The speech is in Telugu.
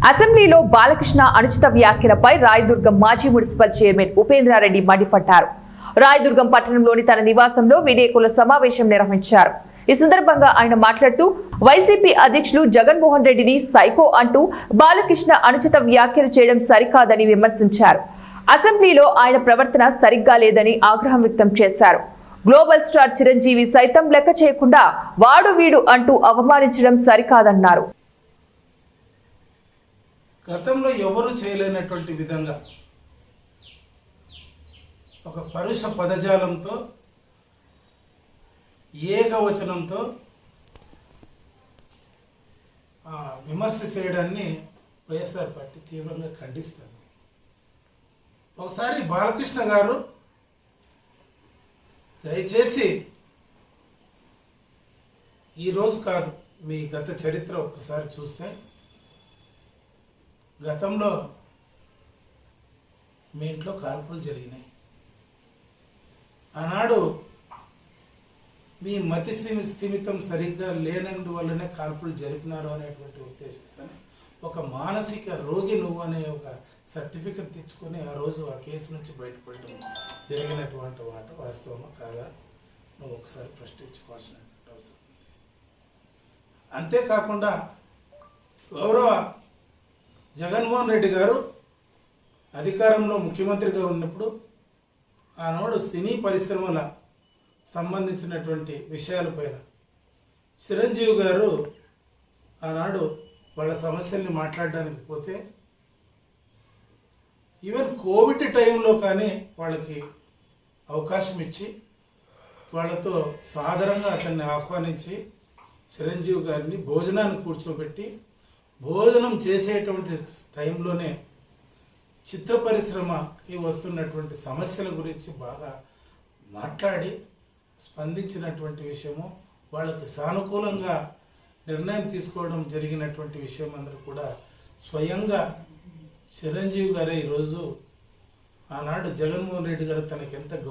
అసెంబ్లీలో బాలకృష్ణ అనుచిత వ్యాఖ్యలపై రాయదుర్గం మాజీ మున్సిపల్ చైర్మన్ ఉపేంద్రారెడ్డి మండిపడ్డారు. రాయదుర్గం పట్టణంలోని తన నివాసంలో విలేకరుల సమావేశం నిర్వహించారు. ఈ సందర్భంగా ఆయన మాట్లాడుతూ వైసీపీ అధ్యక్షులు జగన్మోహన్ రెడ్డిని సైకో అంటూ బాలకృష్ణ అనుచిత వ్యాఖ్యలు చేయడం సరికాదని విమర్శించారు. అసెంబ్లీలో ఆయన ప్రవర్తన సరిగ్గా లేదని ఆగ్రహం వ్యక్తం చేశారు. గ్లోబల్ స్టార్ చిరంజీవి సైతం లెక్క చేయకుండా వాడు వీడు అంటూ అవమానించడం సరికాదన్నారు. గతంలో ఎవరు చేయలేనటువంటి విధంగా ఒక పరుష పదజాలంతో ఏకవచనంతో విమర్శ చేయడాన్ని వైఎస్ఆర్ పార్టీ తీవ్రంగా ఖండిస్తుంది. ఒకసారి బాలకృష్ణ గారు దయచేసి ఈరోజు కాదు, మీ గత చరిత్ర ఒక్కసారి చూస్తే గతంలో మీ ఇంట్లో కాల్పులు జరిగినాయి. ఆనాడు మీ మతి స్థిమితం సరిగ్గా లేనందువల్లనే కాల్పులు జరిపినారు అనేటువంటి ఉద్దేశంతో ఒక మానసిక రోగి నువ్వు అనే ఒక సర్టిఫికెట్ తెచ్చుకొని ఆ రోజు ఆ కేసు నుంచి బయటపడడం జరిగినటువంటి మాట వాస్తవమా కాదా నువ్వు ఒకసారి ప్రశ్నించుకోవాల్సినటువంటి అవసరం. అంతేకాకుండా గౌరవ జగన్మోహన్ రెడ్డి గారు అధికారంలో ముఖ్యమంత్రిగా ఉన్నప్పుడు ఆనాడు సినీ పరిశ్రమల సంబంధించినటువంటి విషయాలపైన చిరంజీవి గారు ఆనాడు వాళ్ళ సమస్యల్ని మాట్లాడడానికి పోతే ఈవెన్ కోవిడ్ టైంలో కానీ వాళ్ళకి అవకాశం ఇచ్చి వాళ్ళతో సాదరంగా అతన్ని ఆహ్వానించి చిరంజీవి గారిని భోజనాన్ని కూర్చోబెట్టి భోజనం చేసేటువంటి టైంలోనే చిత్ర పరిశ్రమకి వస్తున్నటువంటి సమస్యల గురించి బాగా మాట్లాడి స్పందించినటువంటి విషయము, వాళ్ళకి సానుకూలంగా నిర్ణయం తీసుకోవడం జరిగినటువంటి విషయం అందరూ కూడా స్వయంగా చిరంజీవి గారే ఈరోజు ఆనాడు జగన్మోహన్ రెడ్డి గారు తనకి ఎంత